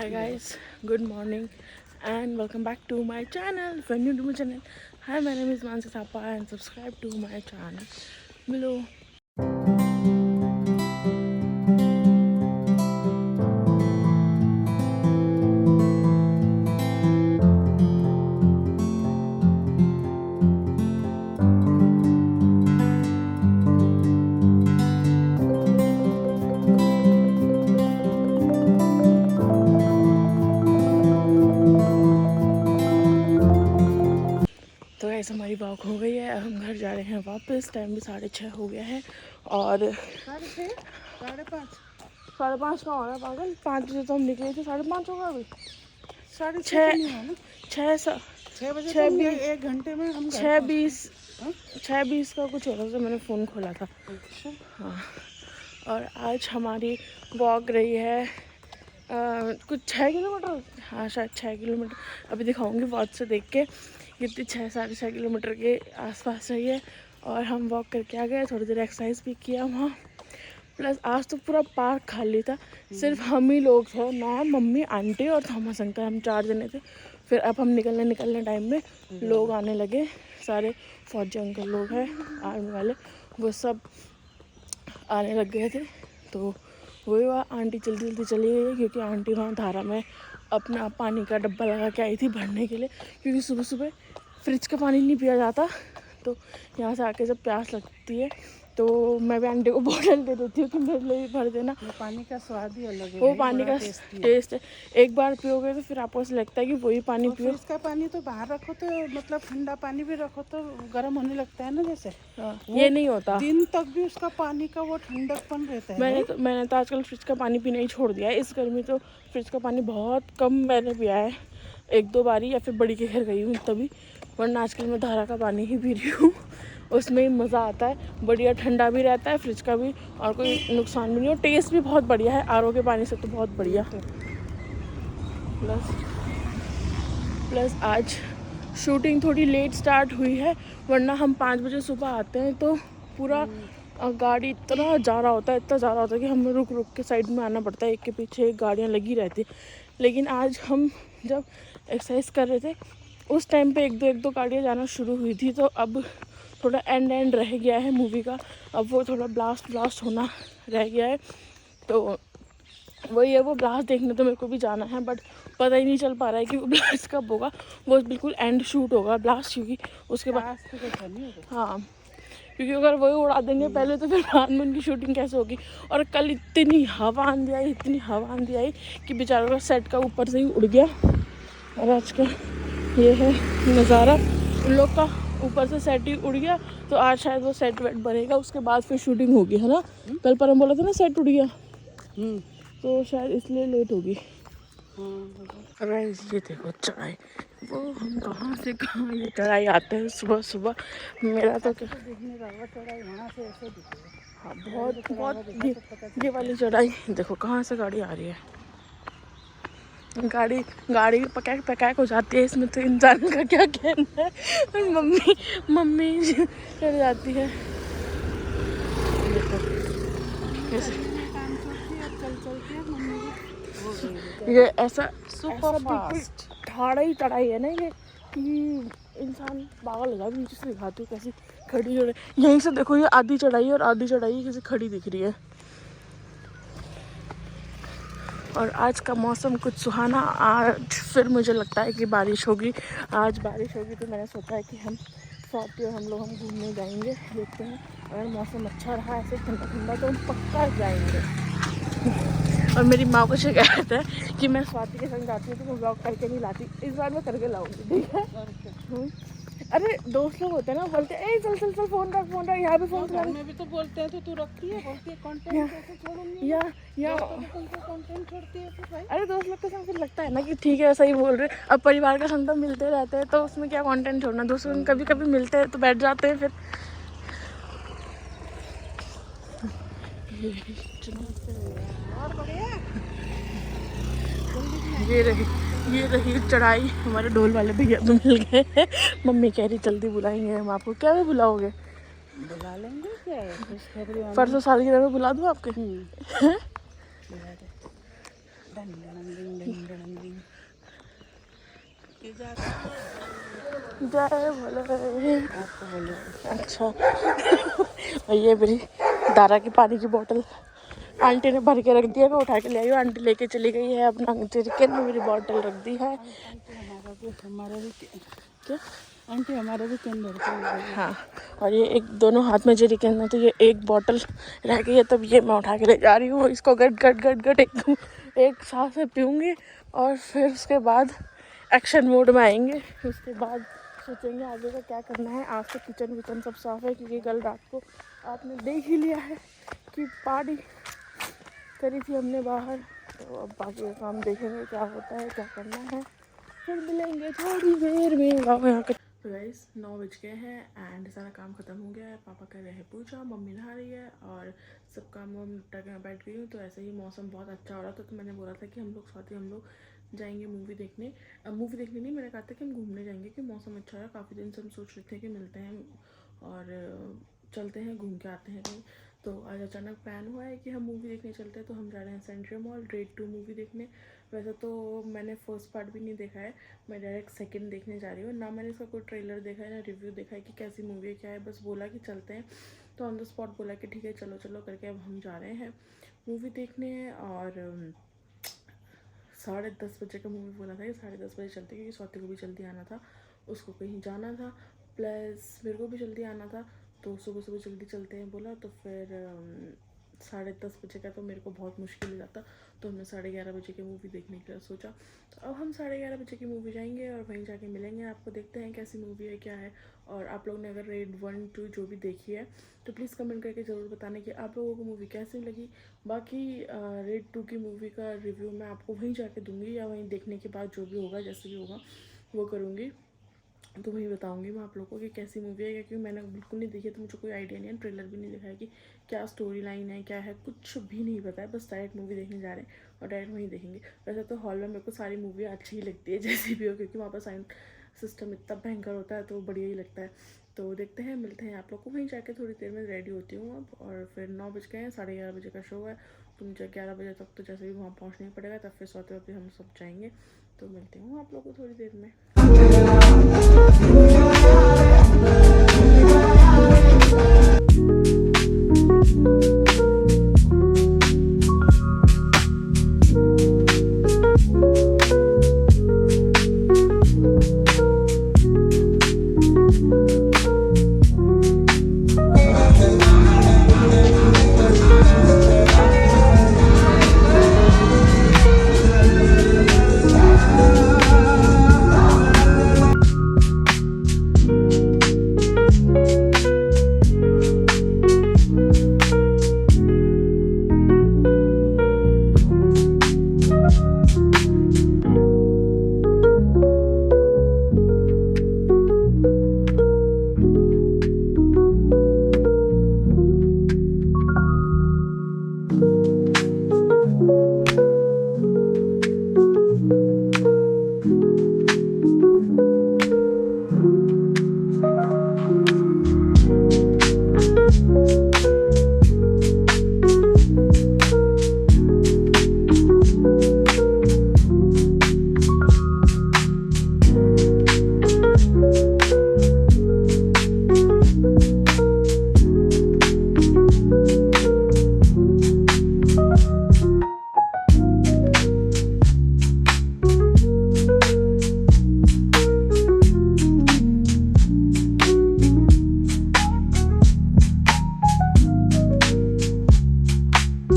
Hi guys, good morning and welcome back to my channel. If you're new to my channel, hi, my name is Mansi Thapa and subscribe to my channel below. तो ऐसे हमारी walk हो गई है। अब हम घर जा रहे हैं वापस। टाइम भी 6:30 हो गया है और 5:30 5:30 का हो रहा है पागल। 5 बजे तो हम निकले थे, 5:30 होगा अभी। 6:30 बजे तो 1 घंटे में हम 6:20 का कुछ हो रहा था। मैंने फ़ोन खोला था। अच्छा। हाँ, और आज हमारी वॉक रही है कुछ 6 किलोमीटर। हाँ, शायद 6 किलोमीटर। अभी दिखाऊंगी वॉच से देख के कितनी 6-6.5 किलोमीटर के आसपास रही है। और हम वॉक करके आ गए, थोड़ी देर एक्सरसाइज भी किया वहाँ। प्लस आज तो पूरा पार्क खाली था, सिर्फ हम ही लोग थे। मैं, मम्मी, आंटी और थॉमस अंकल, हम 4 जने थे। फिर अब हम निकलने टाइम में लोग आने लगे। सारे फौजी अंकल लोग हैं, आर्मी वाले, वो सब आने लग गए थे। तो वही हुआ, आंटी जल्दी जल्दी चली गई क्योंकि आंटी वहाँ धारा में अपना पानी का डब्बा लगा के आई थी भरने के लिए, क्योंकि सुबह सुबह फ्रिज का पानी नहीं पिया जाता। तो यहाँ से आके जब प्यास लगती है तो मैं भी आंटी को बोतल दे देती हूँ कि मेरे लिए भी भर देना। वो पानी का स्वाद ही अलग है। वो पानी का टेस्ट है, एक बार पियोगे तो फिर आपको ऐसा लगता है कि वही पानी पियो। इसका पानी तो बाहर रखो तो मतलब ठंडा पानी भी रखो तो गर्म होने लगता है ना, जैसे ये नहीं होता। दिन तक भी उसका पानी का वो ठंडकपन रहता है। मैंने तो आजकल फ्रिज का पानी पीना ही छोड़ दिया है। इस गर्मी तो फ्रिज का पानी बहुत कम मैंने पिया है, 1-2 बारी, या फिर बड़ी के घर गई हूँ तभी। वरना आजकल मैं धारा का पानी ही पी रही हूँ। उसमें ही मज़ा आता है, बढ़िया ठंडा भी रहता है फ्रिज का भी, और कोई नुकसान भी नहीं, और टेस्ट भी बहुत बढ़िया है आरओ के पानी से तो बहुत बढ़िया। प्लस आज शूटिंग थोड़ी लेट स्टार्ट हुई है, वरना हम 5 बजे सुबह आते हैं तो पूरा गाड़ी इतना जा रहा होता है कि हमें रुक रुक के साइड में आना पड़ता है। एक के पीछे एक गाड़ियाँ लगी रहती है। लेकिन आज हम जब एक्सरसाइज कर रहे थे उस टाइम पे एक दो गाड़ियाँ जाना शुरू हुई थी। तो अब थोड़ा एंड रह गया है मूवी का, अब वो थोड़ा ब्लास्ट होना रह गया है। तो वही है, वो ब्लास्ट देखने तो मेरे को भी जाना है, बट पता ही नहीं चल पा रहा है कि वो ब्लास्ट कब होगा। वो बिल्कुल एंड शूट होगा ब्लास्ट, क्योंकि उसके बाद हाँ, क्योंकि अगर वही उड़ा देंगे पहले तो फिर बाद में उनकी शूटिंग कैसे होगी। और कल इतनी हवा आंधी आई कि बेचारों का सेट का ऊपर से ही उड़ गया। और आज का ये है नज़ारा, उन लोग का ऊपर से सेट ही उड़ गया। तो आज शायद वो सेट वेट बनेगा, उसके बाद फिर शूटिंग होगी, है ना। कल पर हम बोला था ना सेट उड़ गया, तो शायद इसलिए लेट होगी। ये देखो चढ़ाई, वो हम कहाँ से कहाँ ये चढ़ाई आते हैं सुबह सुबह। मेरा तो क्या चढ़ाई वहाँ से ऐसे दिखेगा। हाँ, बहुत ये वाली चढ़ाई देखो कहाँ से गाड़ी आ रही है। गाड़ी पकैक हो जाती है इसमें, तो इंसान का क्या कहना है। मम्मी चढ़ जाती है। देखो ये ऐसा सुपर फास्ट ठाड़ा ही चढ़ाई है ना ये, कि इंसान पागल हो जाए। नीचे से दिखाती हूँ कैसी खड़ी हो रही। यहीं से देखो, ये आधी चढ़ाई और आधी चढ़ाई कैसी खड़ी दिख रही है। और आज का मौसम कुछ सुहाना। आज फिर मुझे लगता है कि बारिश होगी। आज बारिश होगी तो मैंने सोचा है कि हम स्वाति और हम लोग घूमने जाएंगे। देखते हैं, अगर मौसम अच्छा रहा ऐसे ठंडा तो हम पक्का जाएंगे। और मेरी माँ को शिकायत है कि मैं स्वाति के संग जाती हूँ तो मैं ब्लॉग करके नहीं लाती। इस बार मैं करके लाऊंगी, ठीक है। अरे दोस्त लोग होते हैं ना, बोलते हैं चल फोन रख यहाँ पे फोन चला। में भी तो बोलते हैं तो तू रखती है, बोलती है कंटेंट कैसे छोड़ूंगी या कंटेंट छोड़ती है फिर भाई। अरे दोस्त लोग के संग फिर लगता है ना कि ठीक है, सही बोल रहे। अब परिवार का संग तो मिलते रहते हैं, तो उसमें क्या कंटेंट छोड़ना। दोस्तों संग कभी कभी मिलते हैं तो बैठ जाते हैं। फिर ये रही चढ़ाई। हमारे ढोल वाले भैया तो मिल गए। मम्मी कह रही जल्दी बुलाएंगे हम आपको। क्या भी बुलाओगे? बुला लेंगे, क्या है। परसों सालगिरह में बुला दूँ आपके? डन डन डिंग डिंग डन डिंग के जाते जय भोले। आपको बोलो अच्छा और ये मेरी दारा की पानी की बोतल आंटी ने भर के रख दिया, मैं उठा के ले आई हूँ। आंटी लेके चली गई है अपना जरिकन में, मेरी बोतल रख दी है। आंटी हमारा भी क्या आंटी हमारा भी कैन भर के ले गई। हाँ और ये एक दोनों हाथ में जरिकन में, तो ये एक बोतल रह गई है, तब ये मैं उठा के ले जा रही हूँ। इसको गट गट गट गट एक साथ से पीऊँगी और फिर उसके बाद एक्शन मोड में आएंगे। उसके बाद सोचेंगे आगे का क्या करना है। आज तो किचन विचन सब साफ है, क्योंकि कल रात को आपने देख ही लिया है कि पार्टी करी थी हमने बाहर। तो अब बाकी का काम देखेंगे क्या होता है, क्या करना है, फिर मिलेंगे थोड़ी देर में। वाह यहाँ का तो गाइस 9 बज गए हैं एंड सारा काम ख़त्म हो गया है। पापा कर रहे हैं पूजा, मम्मी नहा रही है और सब काम वाम निपटा के मैं बैठ गई हूँ। तो ऐसे ही मौसम बहुत अच्छा हो रहा था, तो मैंने बोला था कि हम लोग साथ ही हम लोग जाएंगे मूवी देखने। मूवी देखने नहीं, मैंने कहा था कि हम घूमने जाएंगे, कि मौसम अच्छा है। काफ़ी दिन से हम सोच रहे थे कि मिलते हैं और चलते हैं, घूम के आते हैं कहीं। तो आज अचानक प्लान हुआ है कि हम मूवी देखने चलते हैं। तो हम जा रहे हैं सेंट्रल मॉल रेड 2 मूवी देखने। वैसे तो मैंने फर्स्ट पार्ट भी नहीं देखा है, मैं डायरेक्ट सेकंड देखने जा रही हूँ। ना मैंने इसका कोई ट्रेलर देखा है, ना रिव्यू देखा है कि कैसी मूवी है, क्या है। बस बोला कि चलते हैं, तो ऑन द स्पॉट बोला कि ठीक है चलो चलो करके अब हम जा रहे हैं मूवी देखने। और 10:30 बजे का मूवी बोला था कि 10:30 बजे चलते, क्योंकि स्वाति को भी जल्दी आना था, उसको कहीं जाना था, प्लस मेरे को भी जल्दी आना था। तो सुबह सुबह जल्दी चलते हैं बोला। तो फिर 10:30 बजे का तो मेरे को बहुत मुश्किल हो जाता, तो हमने 11:30 बजे की मूवी देखने के लिए सोचा। तो अब हम 11:30 बजे की मूवी जाएंगे और वहीं जाके मिलेंगे आपको। देखते हैं कैसी मूवी है, क्या है। और आप लोग ने अगर रेड 1, 2 जो भी देखी है तो प्लीज़ कमेंट करके ज़रूर बताना कि आप लोगों को मूवी कैसी लगी। बाकी रेड 2 की मूवी का रिव्यू मैं आपको वहीं जाके दूँगी, या वहीं देखने के बाद जो भी होगा, जैसे भी होगा वो करूँगी। तो वही बताऊंगी मैं आप लोगों को कि कैसी मूवी है, क्योंकि मैंने बिल्कुल नहीं देखी, तो मुझे कोई आइडिया नहीं है। ट्रेलर भी नहीं देखा है कि क्या स्टोरी लाइन है, क्या है, कुछ भी नहीं पता है। बस डायरेक्ट मूवी देखने जा रहे हैं और डायरेक्ट वहीं देखेंगे। वैसे तो हॉल में मेरे को सारी मूवी अच्छी ही लगती है, जैसी भी हो, क्योंकि वहाँ पर साउंड सिस्टम इतना भयंकर होता है, तो बढ़िया ही लगता है। तो देखते हैं, मिलते हैं आप लोग को वहीं जाके। थोड़ी देर में रेडी होती हूँ अब, और फिर 9 बज गए हैं, 11:30 बजे का शो है, तो मुझे 11 बजे तक तो जैसे भी वहाँ पहुँचना ही पड़ेगा। तब फिर सोते वक्त हम सब जाएंगे। तो मिलती हूँ आप लोग को थोड़ी देर में।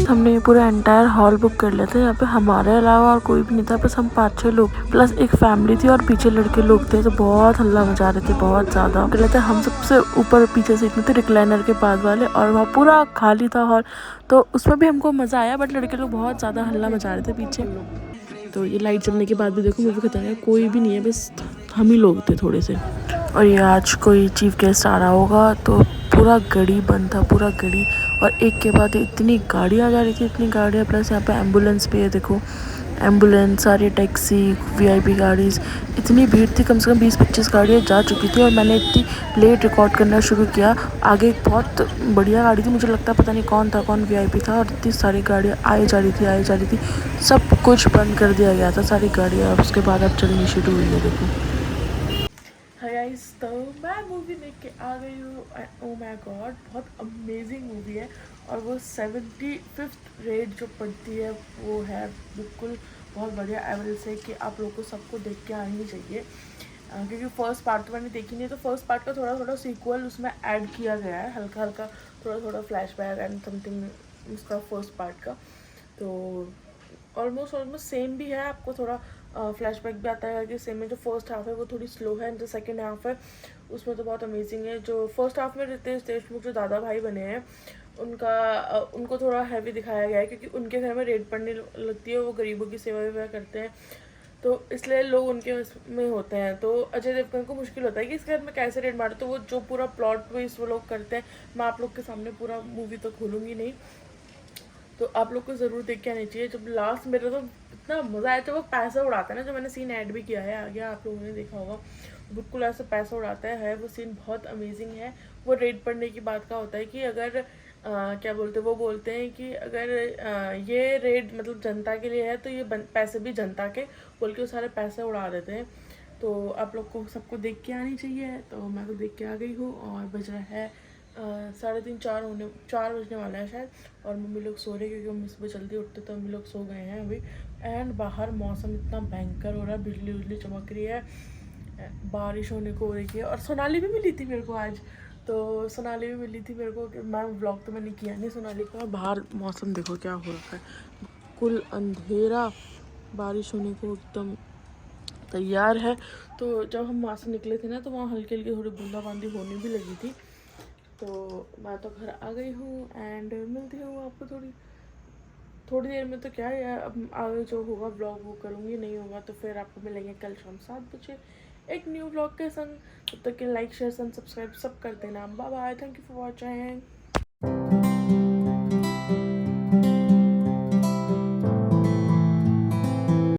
हमने ये पूरा एंटायर हॉल बुक कर लिया था। यहाँ पे हमारे अलावा और कोई भी नहीं था, बस हम 5-6 लोग प्लस एक फैमिली थी और पीछे लड़के लोग थे। तो बहुत हल्ला मचा रहे थे, बहुत ज़्यादा। कहते हम सबसे ऊपर पीछे सीट में थे, रिक्लाइनर के पास वाले, और वहाँ पूरा खाली था हॉल। तो उसमें भी हमको मज़ा आया, बट लड़के लोग बहुत ज़्यादा हल्ला मचा रहे थे पीछे। तो ये लाइट जलने के बाद भी देखो मूवी खत्म है, कोई भी नहीं है, बस हम ही लोग थे थोड़े से। और ये आज कोई चीफ गेस्ट आ रहा होगा, तो पूरा गड़ी बंद था, पूरा गड़ी। और एक के बाद इतनी गाड़ियाँ जा रही थी, इतनी गाड़ियाँ, प्लस यहाँ पे एम्बुलेंस भी है। देखो एम्बुलेंस, सारी टैक्सी, वीआईपी गाड़ीज़, इतनी भीड़ थी, कम से कम 20-25 गाड़ियाँ जा चुकी थी और मैंने इतनी लेट रिकॉर्ड करना शुरू किया। आगे एक बहुत बढ़िया गाड़ी थी, मुझे लगता है पता नहीं कौन था, कौन वीआईपी था, और इतनी सारी गाड़ियाँ आई जा रही थी, सब कुछ बंद कर दिया गया था, सारी गाड़ियाँ, और उसके बाद अब चलनी शुरू हुई है। देखो हाय गाइस, तो मैं मूवी देख के आ गई हूँ। ओ माय गॉड, बहुत अमेजिंग मूवी है, और वो 75th रेट जो पड़ती है वो है बिल्कुल बहुत बढ़िया। आई विल से कि आप लोगों को सबको देख के आनी चाहिए, क्योंकि फर्स्ट पार्ट तो मैंने देखी नहीं, तो फर्स्ट पार्ट का थोड़ा थोड़ा सीक्वल उसमें ऐड किया गया है, हल्का हल्का थोड़ा थोड़ा फ्लैशबैक एंड समथिंग उसका फर्स्ट पार्ट का। तो ऑलमोस्ट सेम भी है, आपको थोड़ा फ्लैशबैक भी आता है कि सेम में जो फर्स्ट हाफ है वो थोड़ी स्लो है, जो सेकंड हाफ है उसमें तो बहुत अमेजिंग है। जो फर्स्ट हाफ में रितेश देशमुख जो दादा भाई बने हैं उनको थोड़ा हैवी दिखाया गया है, क्योंकि उनके घर में रेड पड़ने लगती है, वो गरीबों की सेवा वेवा करते हैं, तो इसलिए लोग उनके में होते हैं। तो अजय देवगन को मुश्किल होता है कि इस घर में कैसे रेड मारे, तो वो जो पूरा प्लॉट ट्विस्ट वो लोग करते हैं, मैं आप लोग के सामने पूरा मूवी तो खोलूँगी नहीं, तो आप लोग को ज़रूर देख के आनी चाहिए। जब लास्ट मेरे तो इतना मज़ा आया जब वो पैसा उड़ाता है ना, जो मैंने सीन ऐड भी किया है आगे, आप लोगों ने देखा होगा, बिल्कुल ऐसा पैसा उड़ाता है वो सीन बहुत अमेजिंग है। वो रेड पड़ने की बात का होता है कि अगर क्या बोलते वो बोलते हैं कि अगर ये रेड मतलब जनता के लिए है तो ये पैसे भी जनता के बोल के वो सारे पैसे उड़ा देते हैं। तो आप लोग को सबको देख के आनी चाहिए, तो मैं तो देख के आ गई हूँ, और बज रहा है 3:30 4 बजने वाला है शायद, और मम्मी लोग सो रहे हैं क्योंकि मम्मी सुबह जल्दी उठते तो मम्मी लोग सो गए हैं अभी। एंड बाहर मौसम इतना भयंकर हो रहा है, बिजली उजली चमक रही है, बारिश होने को हो रही है, और सोनाली भी मिली थी मेरे को आज, तो सोनाली भी मिली थी मेरे को, मैं व्लॉग तो मैंने किया नहीं सोनाली का। बाहर मौसम देखो क्या हो रखा है, बिल्कुल अंधेरा, बारिश होने को एकदम तैयार है। तो जब हम वहाँ से निकले थे ना, तो वहाँ हल्की हल्की थोड़ी बूंदाबांदी होने भी लगी थी। तो मैं तो घर आ गई हूँ, एंड मिलती हूँ आपको थोड़ी देर में। तो क्या है, अब आगे जो होगा ब्लॉग वो करूँगी, नहीं होगा तो फिर आपको मिलेंगे कल शाम 7 बजे एक न्यू ब्लॉग के संग। तब तक के लाइक शेयर एंड सब्सक्राइब सब कर देना। Bye bye, thank you for watching.